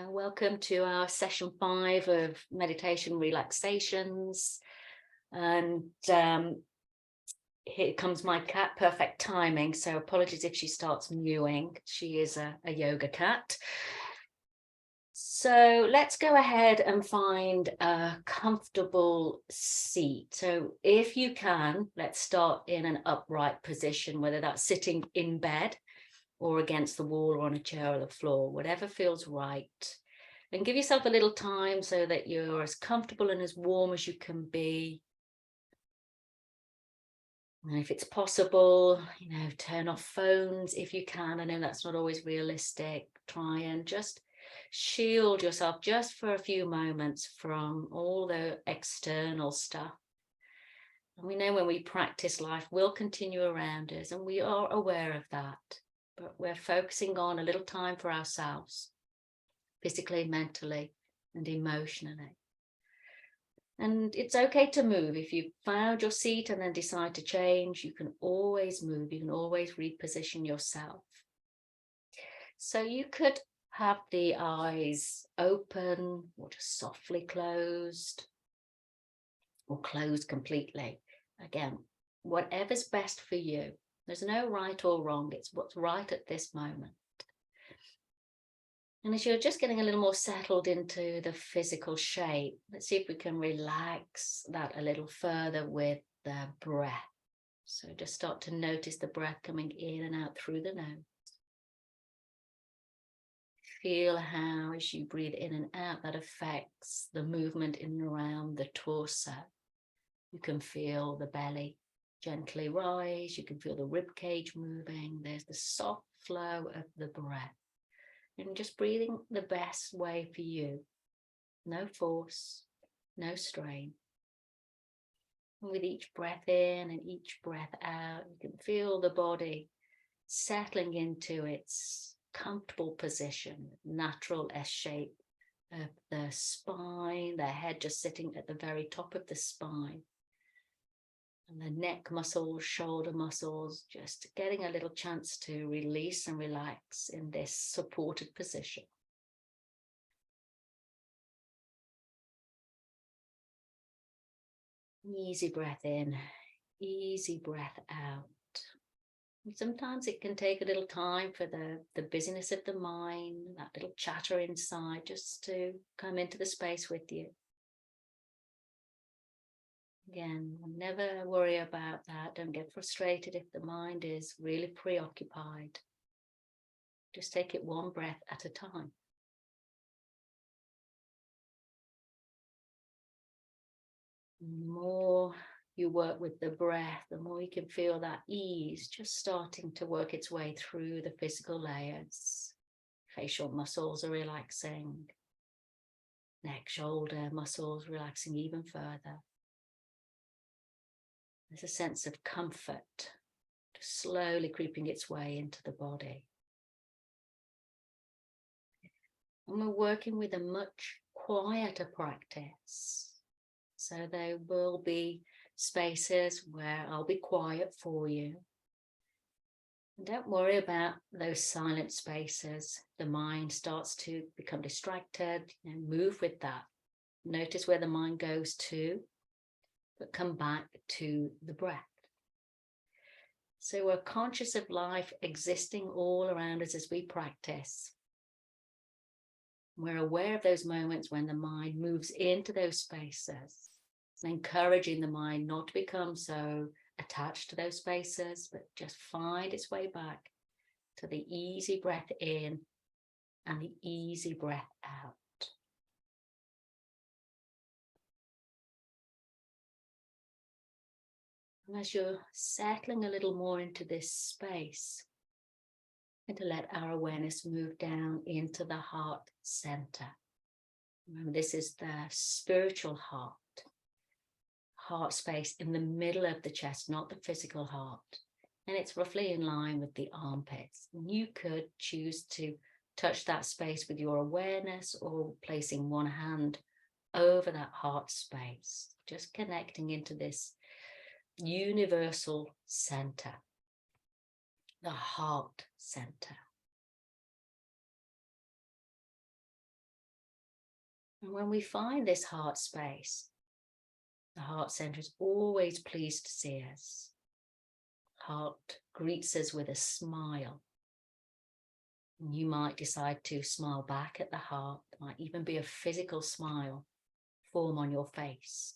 Welcome to our session 5 of meditation relaxations. And here comes my cat, perfect timing. So apologies if she starts mewing. She is a yoga cat. So let's go ahead and find a comfortable seat. So if you can, let's start in an upright position, whether that's sitting in bed or against the wall or on a chair or the floor, whatever feels right. And give yourself a little time so that you're as comfortable and as warm as you can be. And if it's possible, turn off phones if you can. I know that's not always realistic. Try and just shield yourself just for a few moments from all the external stuff. And we know when we practice, life will continue around us, and we are aware of that. But we're focusing on a little time for ourselves, physically, mentally, and emotionally. And it's okay to move. If you've found your seat and then decide to change, you can always move. You can always reposition yourself. So you could have the eyes open or just softly closed or closed completely. Again, whatever's best for you. There's no right or wrong. It's what's right at this moment. And as you're just getting a little more settled into the physical shape, let's see if we can relax that a little further with the breath. So just start to notice the breath coming in and out through the nose. Feel how, as you breathe in and out, that affects the movement in and around the torso. You can feel the belly gently rise. You can feel the rib cage moving. There's the soft flow of the breath. And just breathing the best way for you. No force, no strain. And with each breath in and each breath out, you can feel the body settling into its comfortable position, natural S shape of the spine, the head just sitting at the very top of the spine. And the neck muscles, shoulder muscles, just getting a little chance to release and relax in this supported position. Easy breath in, easy breath out. And sometimes it can take a little time for the busyness of the mind, that little chatter inside, just to come into the space with you. Again, never worry about that. Don't get frustrated if the mind is really preoccupied. Just take it one breath at a time. The more you work with the breath, the more you can feel that ease just starting to work its way through the physical layers. Facial muscles are relaxing. Neck, shoulder muscles relaxing even further. There's a sense of comfort just slowly creeping its way into the body. And we're working with a much quieter practice. So there will be spaces where I'll be quiet for you. And don't worry about those silent spaces. The mind starts to become distracted, move with that. Notice where the mind goes to, but come back to the breath. So we're conscious of life existing all around us as we practice. We're aware of those moments when the mind moves into those spaces, encouraging the mind not to become so attached to those spaces, but just find its way back to the easy breath in and the easy breath out. And as you're settling a little more into this space, and to let our awareness move down into the heart center. Remember, this is the spiritual heart space in the middle of the chest, not the physical heart. And it's roughly in line with the armpits. And you could choose to touch that space with your awareness or placing one hand over that heart space, just connecting into this universal center, the heart center. And when we find this heart space, the heart center is always pleased to see us. Heart greets us with a smile. And you might decide to smile back at the heart. There might even be a physical smile form on your face.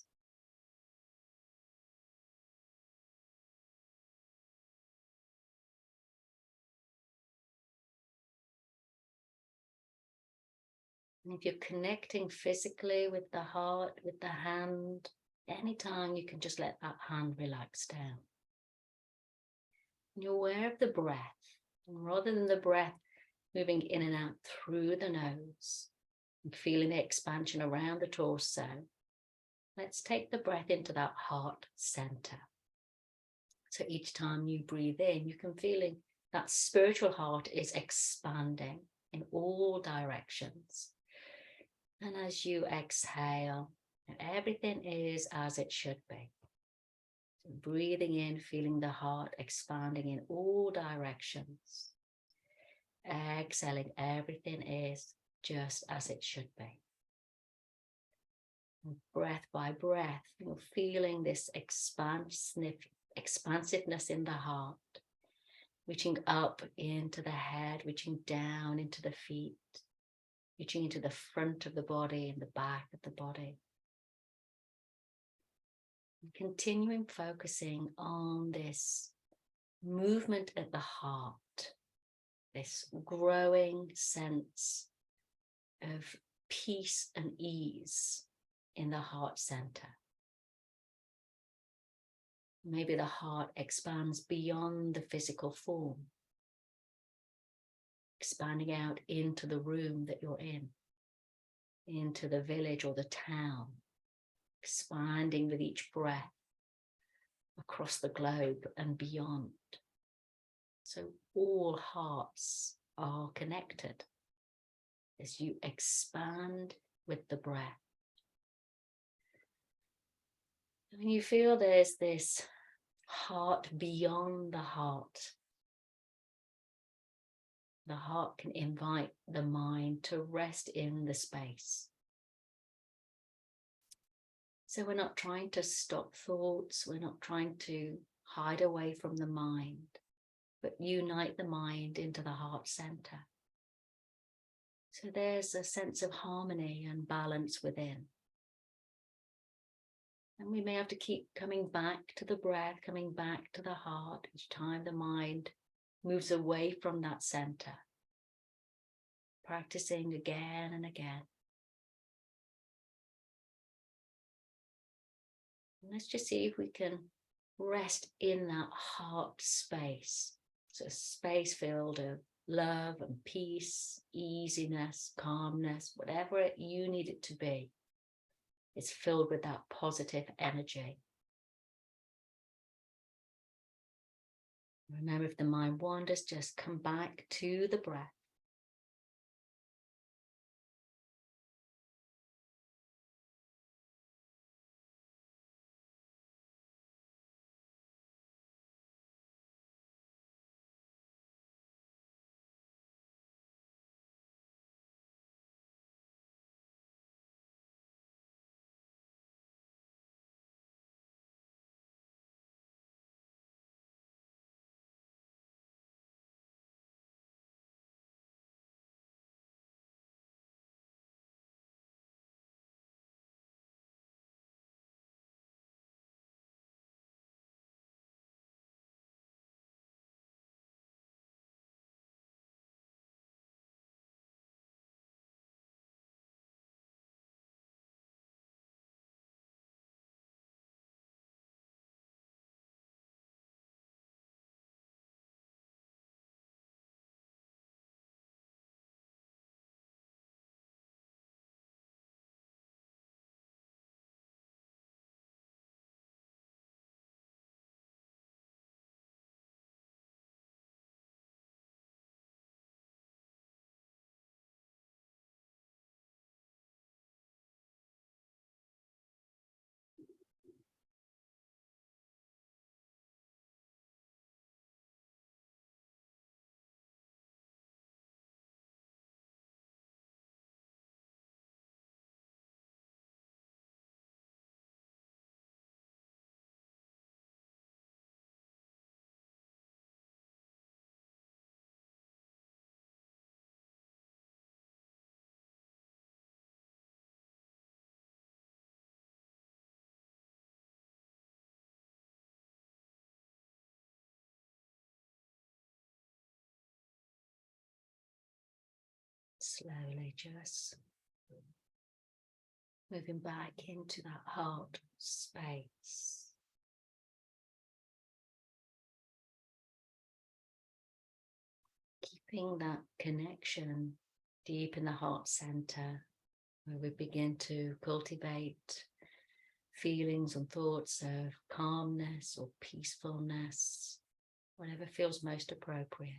And if you're connecting physically with the heart, with the hand, anytime you can just let that hand relax down. And you're aware of the breath. And rather than the breath moving in and out through the nose and feeling the expansion around the torso, let's take the breath into that heart center. So each time you breathe in, you can feel that spiritual heart is expanding in all directions. And as you exhale, everything is as it should be. So breathing in, feeling the heart expanding in all directions. Exhaling, everything is just as it should be. And breath by breath, you're feeling this expansiveness in the heart, reaching up into the head, reaching down into the feet, reaching into the front of the body and the back of the body. And continuing focusing on this movement at the heart, this growing sense of peace and ease in the heart center. Maybe the heart expands beyond the physical form, expanding out into the room that you're in, into the village or the town, expanding with each breath across the globe and beyond. So all hearts are connected as you expand with the breath. And you feel there's this heart beyond the heart. The heart can invite the mind to rest in the space. So we're not trying to stop thoughts, we're not trying to hide away from the mind, but unite the mind into the heart center. So there's a sense of harmony and balance within. And we may have to keep coming back to the breath, coming back to the heart each time the mind moves away from that center. Practicing again and again. And let's just see if we can rest in that heart space. So a space filled of love and peace, easiness, calmness, whatever you need it to be. It's filled with that positive energy. Remember, if the mind wanders, just come back to the breath. slowly just moving back into that heart space. Keeping that connection deep in the heart center, where we begin to cultivate feelings and thoughts of calmness or peacefulness, whatever feels most appropriate.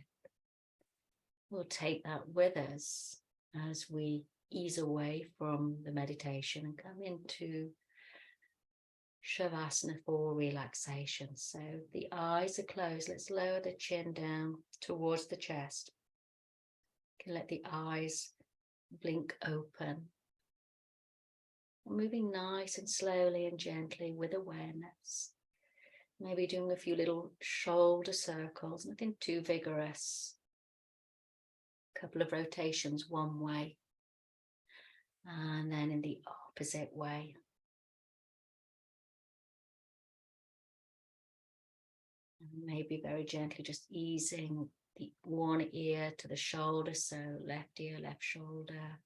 We'll take that with us as we ease away from the meditation and come into Shavasana for relaxation. So the eyes are closed. Let's lower the chin down towards the chest. You can let the eyes blink open. Moving nice and slowly and gently with awareness. Maybe doing a few little shoulder circles, nothing too vigorous. A couple of rotations one way and then in the opposite way. And maybe very gently just easing the one ear to the shoulder, so left ear, left shoulder.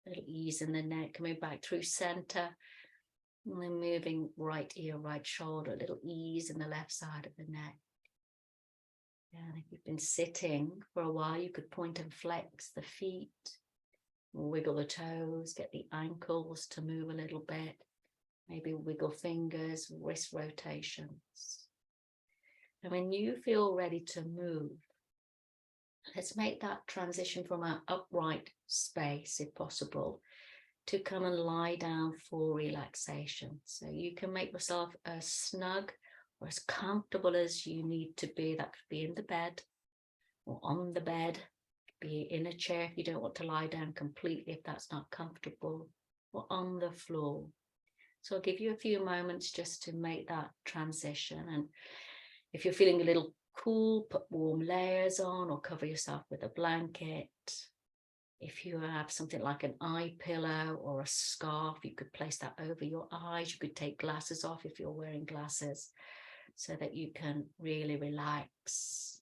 A little ease in the neck, coming back through center. And then moving right ear, right shoulder, a little ease in the left side of the neck. And if you've been sitting for a while, you could point and flex the feet, wiggle the toes, get the ankles to move a little bit. Maybe wiggle fingers, wrist rotations. And when you feel ready to move, let's make that transition from our upright space, if possible, to come and lie down for relaxation. So you can make yourself as snug or as comfortable as you need to be. That could be in the bed or on the bed, be in a chair if you don't want to lie down completely, if that's not comfortable, or on the floor. So I'll give you a few moments just to make that transition. And if you're feeling a little cool, put warm layers on or cover yourself with a blanket. If you have something like an eye pillow or a scarf, you could place that over your eyes. You could take glasses off if you're wearing glasses so that you can really relax.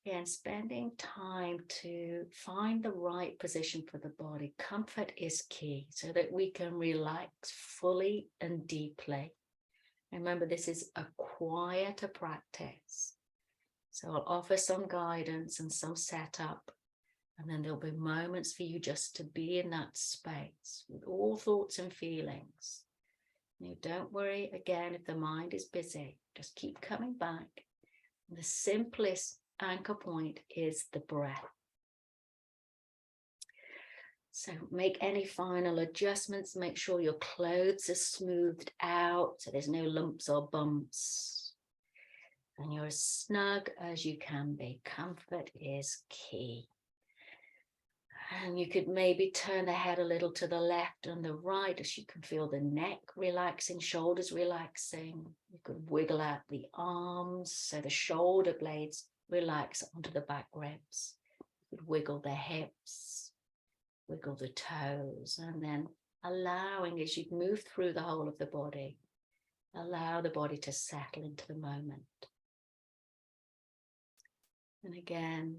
Again, spending time to find the right position for the body. Comfort is key so that we can relax fully and deeply. Remember, this is a quieter practice. So I'll offer some guidance and some setup, and then there'll be moments for you just to be in that space with all thoughts and feelings. Now, don't worry again if the mind is busy, just keep coming back. The simplest anchor point is the breath. So make any final adjustments, make sure your clothes are smoothed out so there's no lumps or bumps. And you're as snug as you can be. Comfort is key. And you could maybe turn the head a little to the left and the right as you can feel the neck relaxing, shoulders relaxing. You could wiggle out the arms so the shoulder blades relax onto the back ribs. You could wiggle the hips, wiggle the toes, and then allowing as you move through the whole of the body, allow the body to settle into the moment. And again,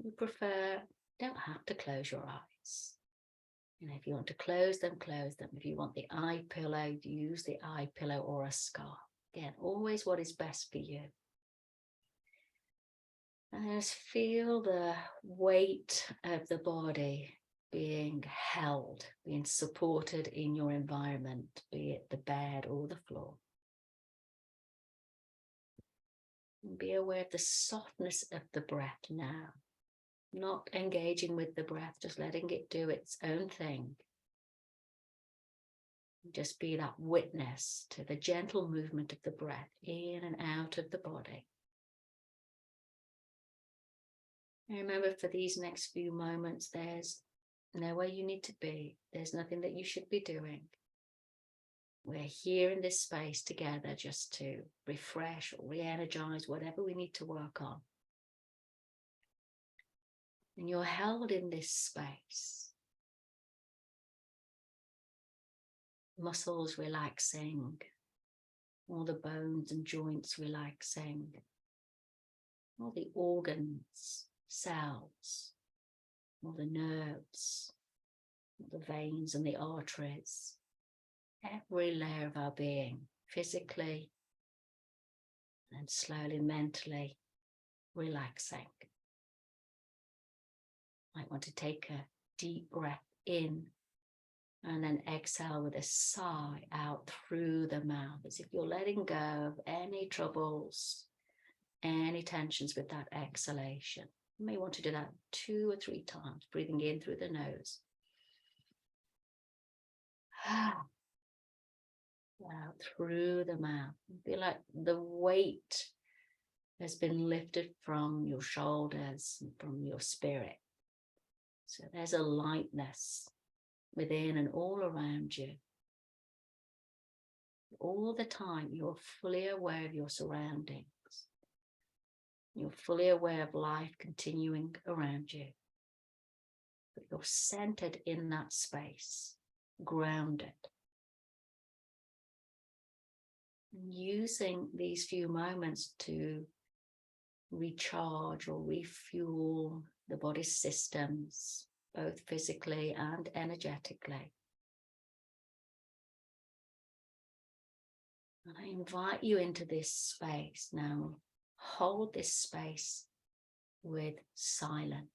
you prefer, don't have to close your eyes. You know, if you want to close them, close them. If you want the eye pillow, use the eye pillow or a scarf. Again, always what is best for you. And just feel the weight of the body being held, being supported in your environment, be it the bed or the floor. And be aware of the softness of the breath now. Not engaging with the breath, just letting it do its own thing. Just be that witness to the gentle movement of the breath in and out of the body. And remember, for these next few moments, there's nowhere you need to be. There's nothing that you should be doing. We're here in this space together just to refresh or re-energize whatever we need to work on. And you're held in this space. Muscles relaxing, all the bones and joints relaxing, all the organs cells, all the nerves, all the veins and the arteries, every layer of our being, physically and slowly mentally relaxing. Might want to take a deep breath in and then exhale with a sigh out through the mouth, as if you're letting go of any troubles, any tensions with that exhalation. You may want to do that 2 or 3 times, breathing in through the nose. Out through the mouth. Feel like the weight has been lifted from your shoulders and from your spirit. So there's a lightness within and all around you. All the time, you're fully aware of your surroundings. You're fully aware of life continuing around you. But you're centered in that space, grounded. Using these few moments to recharge or refuel the body's systems, both physically and energetically. And I invite you into this space now. Hold this space with silence.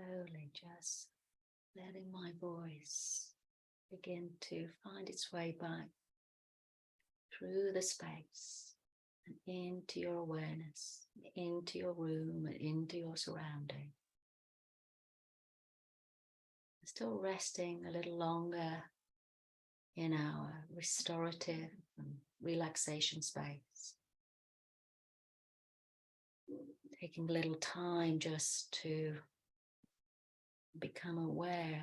slowly just letting my voice begin to find its way back through the space and into your awareness, into your room and into your surrounding. Still resting a little longer in our restorative and relaxation space. Taking a little time just to become aware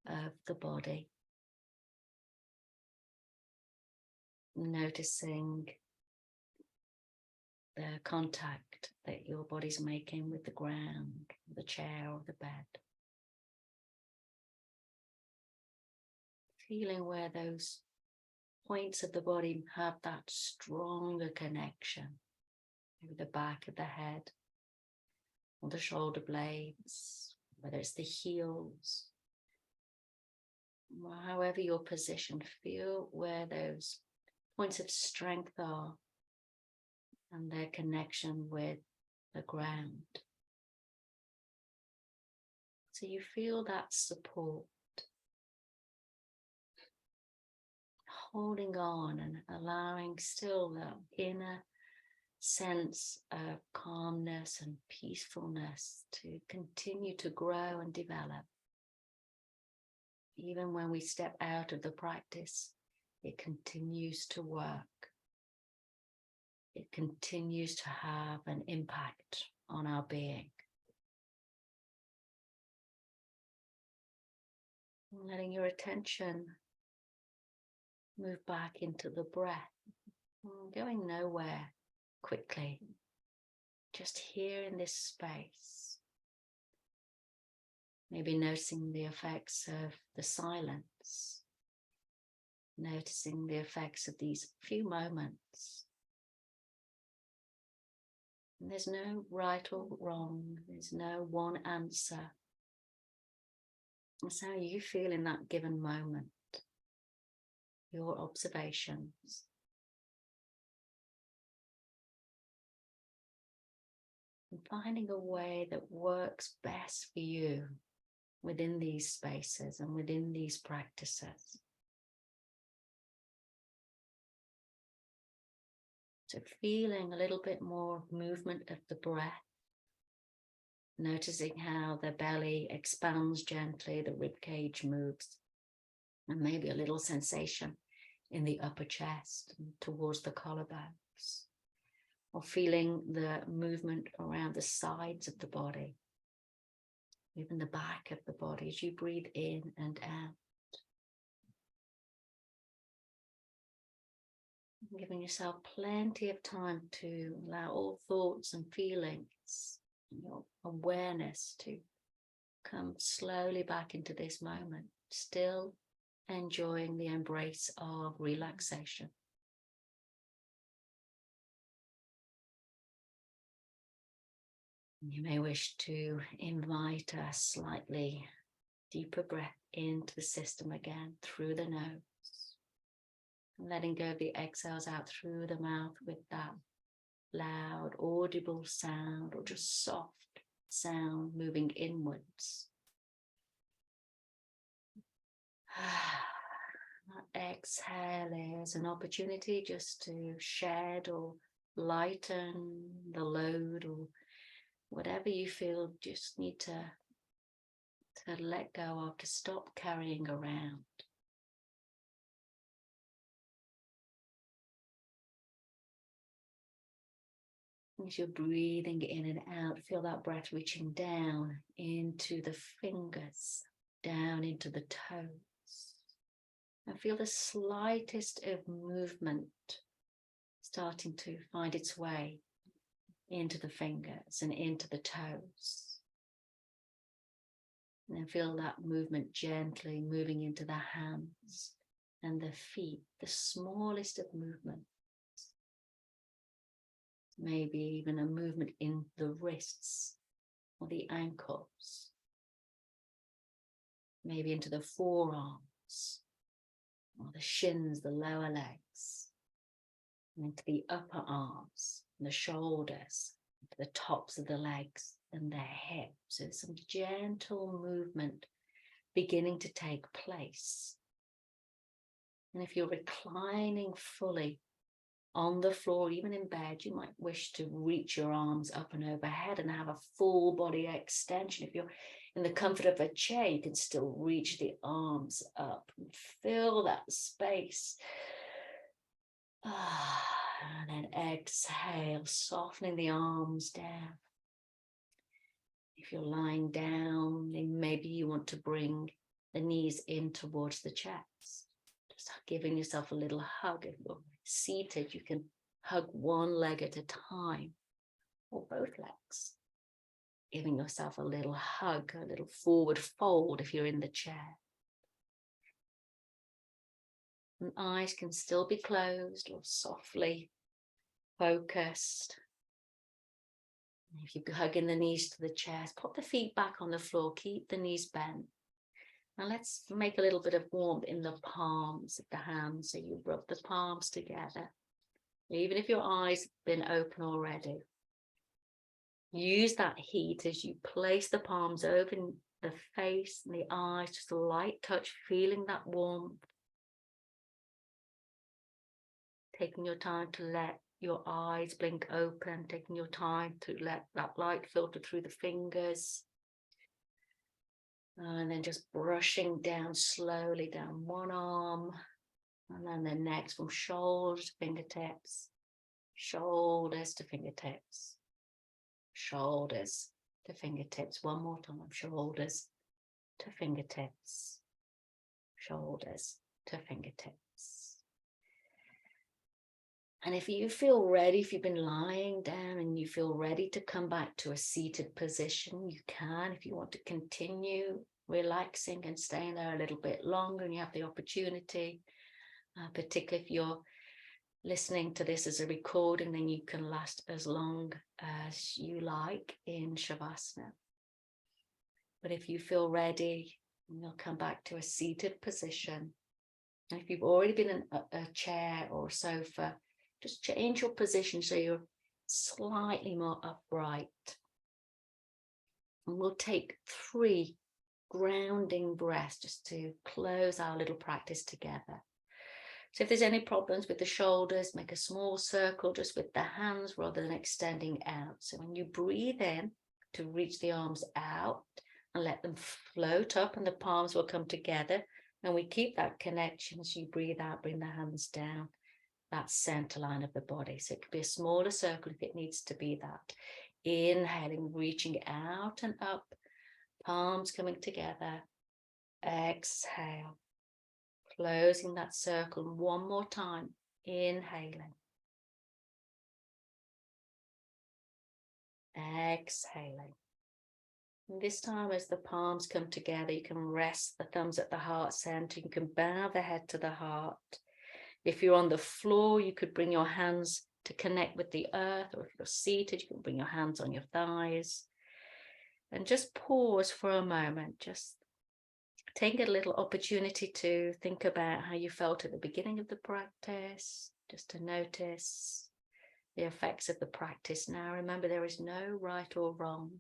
of the body. Noticing the contact that your body's making with the ground, the chair or the bed. Feeling where those points of the body have that stronger connection. Maybe the back of the head or the shoulder blades, whether it's the heels, however you're positioned, feel where those points of strength are and their connection with the ground. So you feel that support, holding on and allowing still that inner sense of calmness and peacefulness to continue to grow and develop. Even when we step out of the practice, it continues to work. It continues to have an impact on our being. Letting your attention move back into the breath, going nowhere quickly, just here in this space. Maybe noticing the effects of the silence, noticing the effects of these few moments. And there's no right or wrong, there's no one answer. It's how you feel in that given moment, your observations. And finding a way that works best for you within these spaces and within these practices. So feeling a little bit more movement of the breath, noticing how the belly expands gently, the rib cage moves, and maybe a little sensation in the upper chest and towards the collarbones, or feeling the movement around the sides of the body, even the back of the body as you breathe in and out. Giving yourself plenty of time to allow all thoughts and feelings, your awareness to come slowly back into this moment, still enjoying the embrace of relaxation. You may wish to invite a slightly deeper breath into the system again through the nose. And letting go of the exhales out through the mouth with that loud, audible sound or just soft sound moving inwards. That exhale is an opportunity just to shed or lighten the load or whatever you feel just need to let go of, to stop carrying around. As you're breathing in and out, feel that breath reaching down into the fingers, down into the toes. And feel the slightest of movement starting to find its way into the fingers and into the toes. And then feel that movement gently moving into the hands and the feet, the smallest of movements. Maybe even a movement in the wrists or the ankles. Maybe into the forearms or the shins, the lower legs. And into the upper arms, and the shoulders, the tops of the legs, and their hips. So some gentle movement beginning to take place. And if you're reclining fully on the floor, even in bed, you might wish to reach your arms up and overhead and have a full body extension. If you're in the comfort of a chair, you can still reach the arms up and fill that space. And then exhale, softening the arms down. If you're lying down, then maybe you want to bring the knees in towards the chest. Just giving yourself a little hug. If you're seated, you can hug one leg at a time, or both legs. Giving yourself a little hug, a little forward fold if you're in the chair. And eyes can still be closed or softly focused. If you're hugging the knees to the chest, put the feet back on the floor, keep the knees bent. Now let's make a little bit of warmth in the palms of the hands. So you rub the palms together. Even if your eyes have been open already, use that heat as you place the palms over the face and the eyes, just a light touch, feeling that warmth. Taking your time to let your eyes blink open, taking your time to let that light filter through the fingers. And then just brushing down slowly down one arm, and then the next from shoulders to fingertips, shoulders to fingertips, shoulders to fingertips. One more time, shoulders to fingertips, shoulders to fingertips. And if you feel ready, if you've been lying down and you feel ready to come back to a seated position, you can. If you want to continue relaxing and staying there a little bit longer and you have the opportunity, particularly if you're listening to this as a recording, then you can last as long as you like in Shavasana. But if you feel ready, you'll come back to a seated position. And if you've already been in a chair or a sofa, just change your position so you're slightly more upright. And we'll take 3 grounding breaths just to close our little practice together. So if there's any problems with the shoulders, make a small circle just with the hands rather than extending out. So when you breathe in to reach the arms out and let them float up and the palms will come together. And we keep that connection as you breathe out, bring the hands down. That center line of the body. So it could be a smaller circle if it needs to be that. Inhaling, reaching out and up, palms coming together. Exhale, closing that circle one more time. Inhaling. Exhaling. And this time as the palms come together, you can rest the thumbs at the heart center. You can bow the head to the heart. If you're on the floor, you could bring your hands to connect with the earth, or if you're seated, you can bring your hands on your thighs. And just pause for a moment, just take a little opportunity to think about how you felt at the beginning of the practice, just to notice the effects of the practice. Now, remember, there is no right or wrong.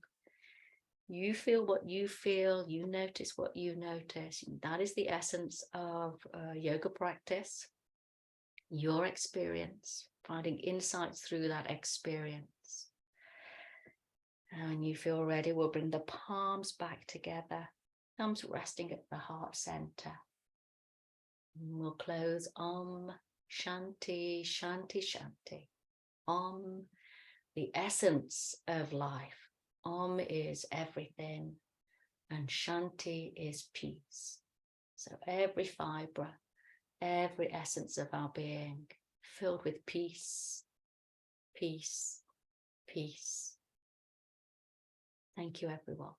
You feel what you feel, you notice what you notice. That is the essence of yoga practice. Your experience, finding insights through that experience. And when you feel ready, we'll bring the palms back together, thumbs resting at the heart center. And we'll close Om Shanti, Shanti, Shanti. Om, the essence of life. Om is everything, and Shanti is peace. So every fiber, every essence of our being filled with peace, peace, peace. Thank you, everyone.